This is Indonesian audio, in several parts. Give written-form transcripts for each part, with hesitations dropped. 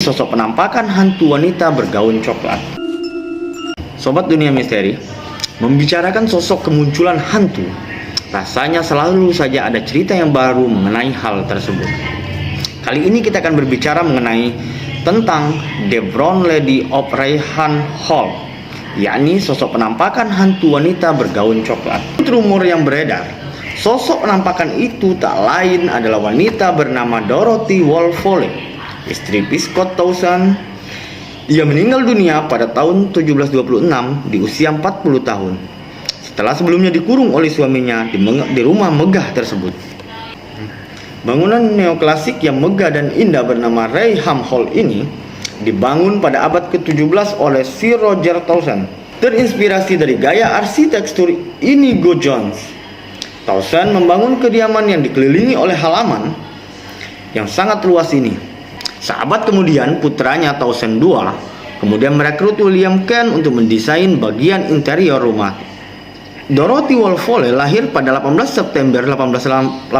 sosok penampakan hantu wanita bergaun coklat. Sobat Dunia Misteri, membicarakan sosok kemunculan hantu, rasanya selalu saja ada cerita yang baru mengenai hal tersebut. Kali ini kita akan berbicara mengenai tentang The Brown Lady of Rayham Hall, yakni sosok penampakan hantu wanita bergaun coklat. Rumor yang beredar, sosok penampakan itu tak lain adalah wanita bernama Dorothy Walpole, istri Prescott Townsend. Ia meninggal dunia pada tahun 1726 di usia 40 tahun. Setelah sebelumnya dikurung oleh suaminya di rumah megah tersebut. Bangunan neoklasik yang megah dan indah bernama Rayham Hall ini dibangun pada abad ke-17 oleh Sir Roger Townsend, terinspirasi dari gaya arsitektur Inigo Jones. Townsend membangun kediaman yang dikelilingi oleh halaman yang sangat luas ini. Seabad kemudian, putranya Townsend II kemudian merekrut William Kent untuk mendesain bagian interior rumah. Dorothy Walpole lahir pada 18 September 1886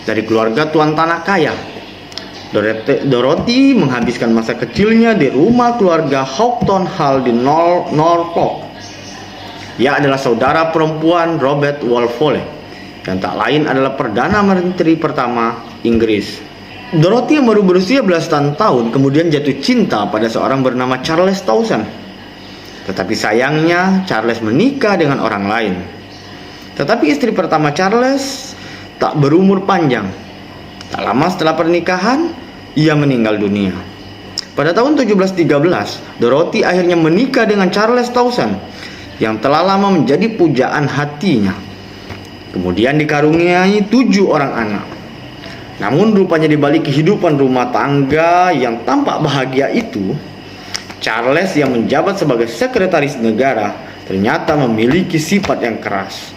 dari keluarga tuan tanah kaya. Dorothy menghabiskan masa kecilnya di rumah keluarga Houghton Hall di Norfolk. Ia adalah saudara perempuan Robert Walpole, dan tak lain adalah Perdana Menteri pertama Inggris. Dorothy yang baru berusia belasan tahun kemudian jatuh cinta pada seorang bernama Charles Townsend. Tetapi sayangnya Charles menikah dengan orang lain. Tetapi istri pertama Charles tak berumur panjang. Tak lama setelah pernikahan, ia meninggal dunia. Pada tahun 1713, Dorothy akhirnya menikah dengan Charles Townsend yang telah lama menjadi pujaan hatinya. Kemudian dikaruniai 7 orang anak. Namun rupanya di balik kehidupan rumah tangga yang tampak bahagia itu, Charles yang menjabat sebagai sekretaris negara ternyata memiliki sifat yang keras.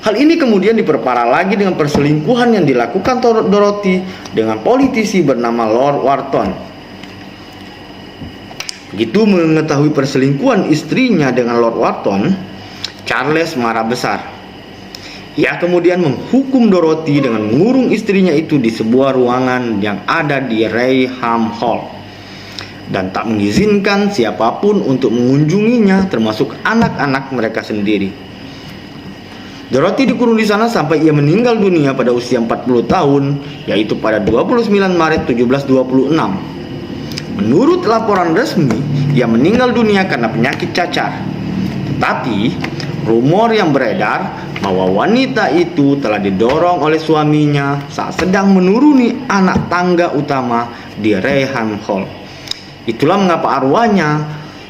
Hal ini kemudian diperparah lagi dengan perselingkuhan yang dilakukan Dorothy dengan politisi bernama Lord Wharton. Begitu mengetahui perselingkuhan istrinya dengan Lord Wharton, Charles marah besar. Ia kemudian menghukum Dorothy dengan mengurung istrinya itu di sebuah ruangan yang ada di Rayham Hall dan tak mengizinkan siapapun untuk mengunjunginya, termasuk anak-anak mereka sendiri. Dorothy dikurung di sana sampai ia meninggal dunia pada usia 40 tahun, yaitu pada 29 Maret 1726. Menurut laporan resmi, ia meninggal dunia karena penyakit cacar. Tetapi rumor yang beredar bahwa wanita itu telah didorong oleh suaminya saat sedang menuruni anak tangga utama di Rayham Hall. Itulah mengapa arwahnya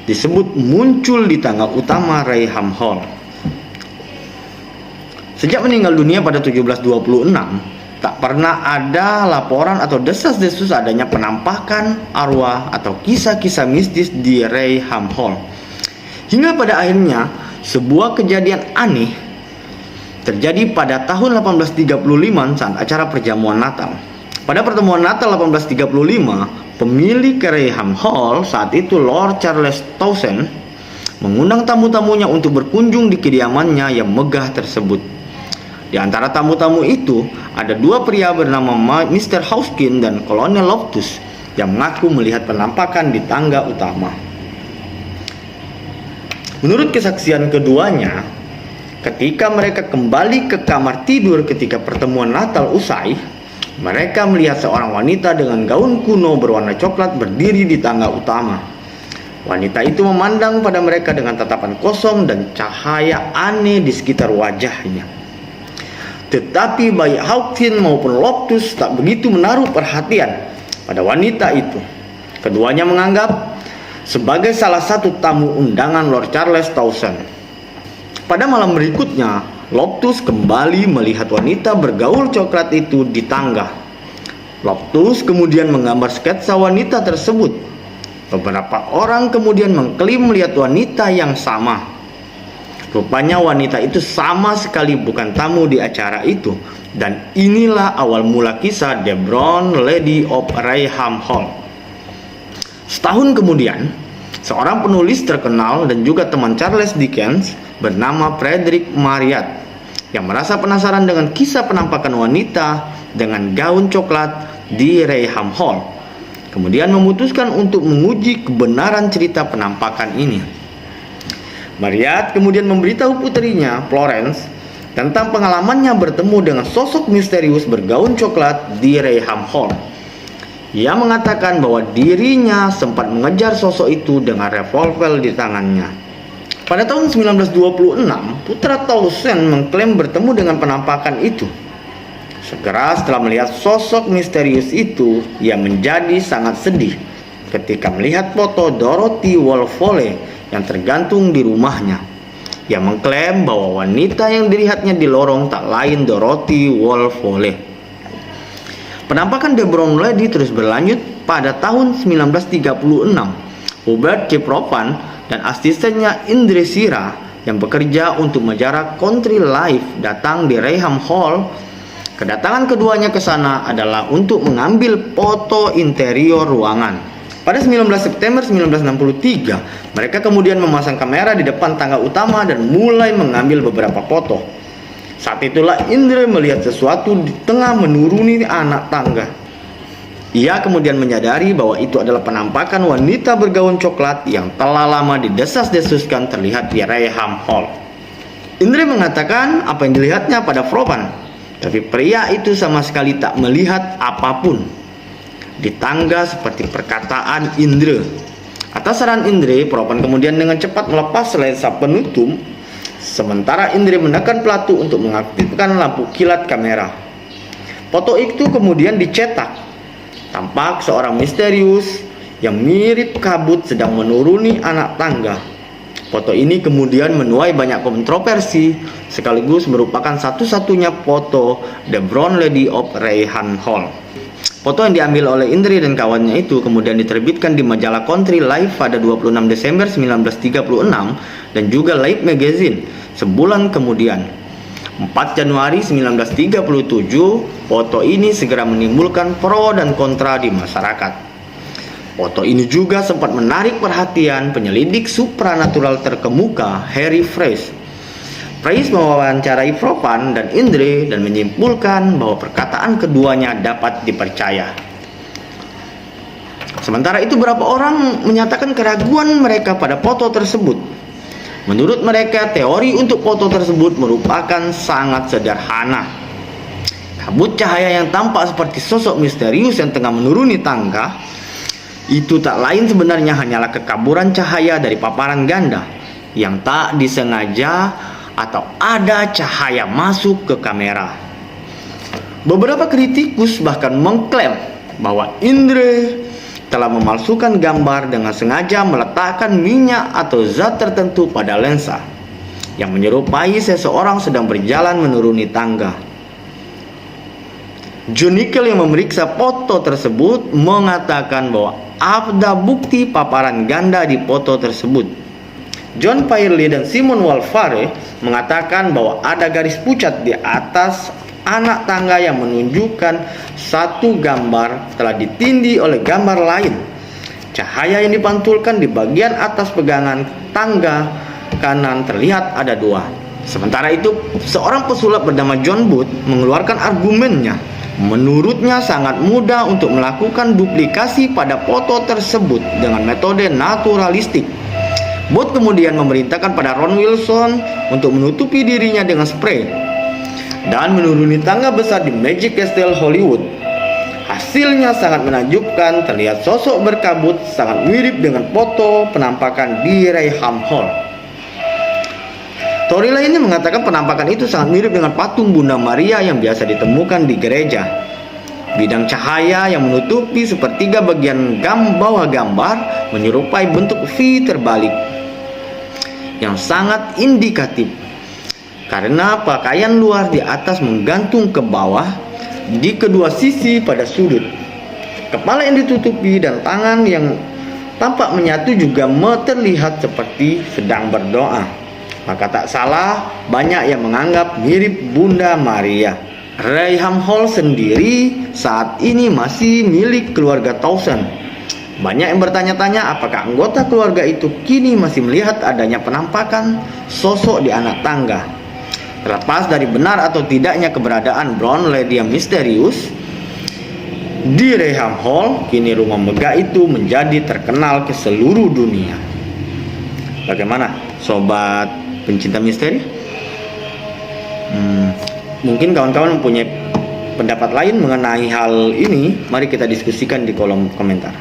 disebut muncul di tangga utama Rayham Hall. Sejak meninggal dunia pada 1726, tak pernah ada laporan atau desas-desus adanya penampakan arwah atau kisah-kisah mistis di Rayham Hall. Hingga pada akhirnya sebuah kejadian aneh terjadi pada tahun 1835 saat acara perjamuan Natal. Pada pertemuan Natal 1835, pemilik Rayham Hall saat itu Lord Charles Townsend mengundang tamu-tamunya untuk berkunjung di kediamannya yang megah tersebut. Di antara tamu-tamu itu ada 2 pria bernama Mr. Hawkins dan Kolonel Loftus yang mengaku melihat penampakan di tangga utama. Menurut kesaksian keduanya, ketika mereka kembali ke kamar tidur ketika pertemuan Natal usai, mereka melihat seorang wanita dengan gaun kuno berwarna coklat berdiri di tangga utama. Wanita itu memandang pada mereka dengan tatapan kosong dan cahaya aneh di sekitar wajahnya. Tetapi baik Hawkins maupun Loftus tak begitu menaruh perhatian pada wanita itu. Keduanya menganggap sebagai salah satu tamu undangan Lord Charles Townsend. Pada malam berikutnya, Loftus kembali melihat wanita bergaul coklat itu di tangga. Loftus kemudian menggambar sketsa wanita tersebut. Beberapa orang kemudian mengklaim melihat wanita yang sama. Rupanya wanita itu sama sekali bukan tamu di acara itu. Dan inilah awal mula kisah The Brown Lady of Rayham Hall. Setahun kemudian, seorang penulis terkenal dan juga teman Charles Dickens bernama Frederick Marryat yang merasa penasaran dengan kisah penampakan wanita dengan gaun coklat di Rayham Hall. kemudian memutuskan untuk menguji kebenaran cerita penampakan ini. Marriott kemudian memberitahu putrinya, Florence, tentang pengalamannya bertemu dengan sosok misterius bergaun coklat di Rayham Hall. Ia mengatakan bahwa dirinya sempat mengejar sosok itu dengan revolver di tangannya. Pada tahun 1926, putra Townsend mengklaim bertemu dengan penampakan itu. Segera setelah melihat sosok misterius itu, ia menjadi sangat sedih ketika melihat foto Dorothy Walpole yang tergantung di rumahnya. Ia mengklaim bahwa wanita yang dilihatnya di lorong tak lain Dorothy Walpole. Penampakan The Brown Lady terus berlanjut pada tahun 1936. Hubert K. Propan dan asistennya Indre Sira yang bekerja untuk majalah Country Life datang di Rayham Hall. Kedatangan keduanya ke sana adalah untuk mengambil foto interior ruangan. Pada 19 September 1963, mereka kemudian memasang kamera di depan tangga utama dan mulai mengambil beberapa foto. Saat itulah Indre melihat sesuatu di tengah menuruni anak tangga. Ia kemudian menyadari bahwa itu adalah penampakan wanita bergaun coklat yang telah lama didesas-desuskan terlihat di Rayham Hall. Indre mengatakan apa yang dilihatnya pada Propan, tapi pria itu sama sekali tak melihat apapun di tangga seperti perkataan Indre. Atas saran Indre, Propan kemudian dengan cepat melepas lensa penutup, sementara Indre menekan pelatu untuk mengaktifkan lampu kilat kamera. Foto itu kemudian dicetak. Tampak seorang misterius yang mirip kabut sedang menuruni anak tangga. Foto ini kemudian menuai banyak kontroversi, sekaligus merupakan satu-satunya foto The Brown Lady of Rayham Hall. Foto yang diambil oleh Indre dan kawannya itu kemudian diterbitkan di majalah Country Life pada 26 Desember 1936 dan juga Life Magazine sebulan kemudian. 4 Januari 1937, foto ini segera menimbulkan pro dan kontra di masyarakat. Foto ini juga sempat menarik perhatian penyelidik supranatural terkemuka Harry Fraser. Fraser mewawancarai Propan dan Indre dan menyimpulkan bahwa perkataan keduanya dapat dipercaya. Sementara itu, beberapa orang menyatakan keraguan mereka pada foto tersebut. Menurut mereka, teori untuk foto tersebut merupakan sangat sederhana. Kabut cahaya yang tampak seperti sosok misterius yang tengah menuruni tangga itu tak lain sebenarnya hanyalah kekaburan cahaya dari paparan ganda yang tak disengaja atau ada cahaya masuk ke kamera. Beberapa kritikus bahkan mengklaim bahwa Indre telah memalsukan gambar dengan sengaja meletakkan minyak atau zat tertentu pada lensa yang menyerupai seseorang sedang berjalan menuruni tangga. John Nickel yang memeriksa foto tersebut mengatakan bahwa ada bukti paparan ganda di foto tersebut. John Fairley dan Simon Walfare mengatakan bahwa ada garis pucat di atas anak tangga yang menunjukkan satu gambar telah ditindih oleh gambar lain. Cahaya yang dipantulkan di bagian atas pegangan tangga kanan terlihat ada dua. Sementara itu, seorang pesulap bernama John Booth mengeluarkan argumennya. Menurutnya sangat mudah untuk melakukan duplikasi pada foto tersebut dengan metode naturalistik. Booth kemudian memerintahkan pada Ron Wilson untuk menutupi dirinya dengan spray dan menuruni tangga besar di Magic Castle Hollywood. Hasilnya sangat menakjubkan, terlihat sosok berkabut sangat mirip dengan foto penampakan di Rayham Hall. Teori lainnya mengatakan penampakan itu sangat mirip dengan patung Bunda Maria yang biasa ditemukan di gereja. Bidang cahaya yang menutupi sepertiga bagian bawah gambar menyerupai bentuk V terbalik yang sangat indikatif karena pakaian luar di atas menggantung ke bawah di kedua sisi pada sudut. Kepala yang ditutupi dan tangan yang tampak menyatu juga terlihat seperti sedang berdoa. Maka tak salah banyak yang menganggap mirip Bunda Maria. Rayham Hall sendiri saat ini masih milik keluarga Townsend. Banyak yang bertanya-tanya apakah anggota keluarga itu kini masih melihat adanya penampakan sosok di anak tangga. Terlepas dari benar atau tidaknya keberadaan Brown Lady yang misterius, Di Reham Hall, kini rumah megah itu menjadi terkenal ke seluruh dunia. Bagaimana, sobat pencinta misteri? Mungkin kawan-kawan mempunyai pendapat lain mengenai hal ini. Mari kita diskusikan di kolom komentar.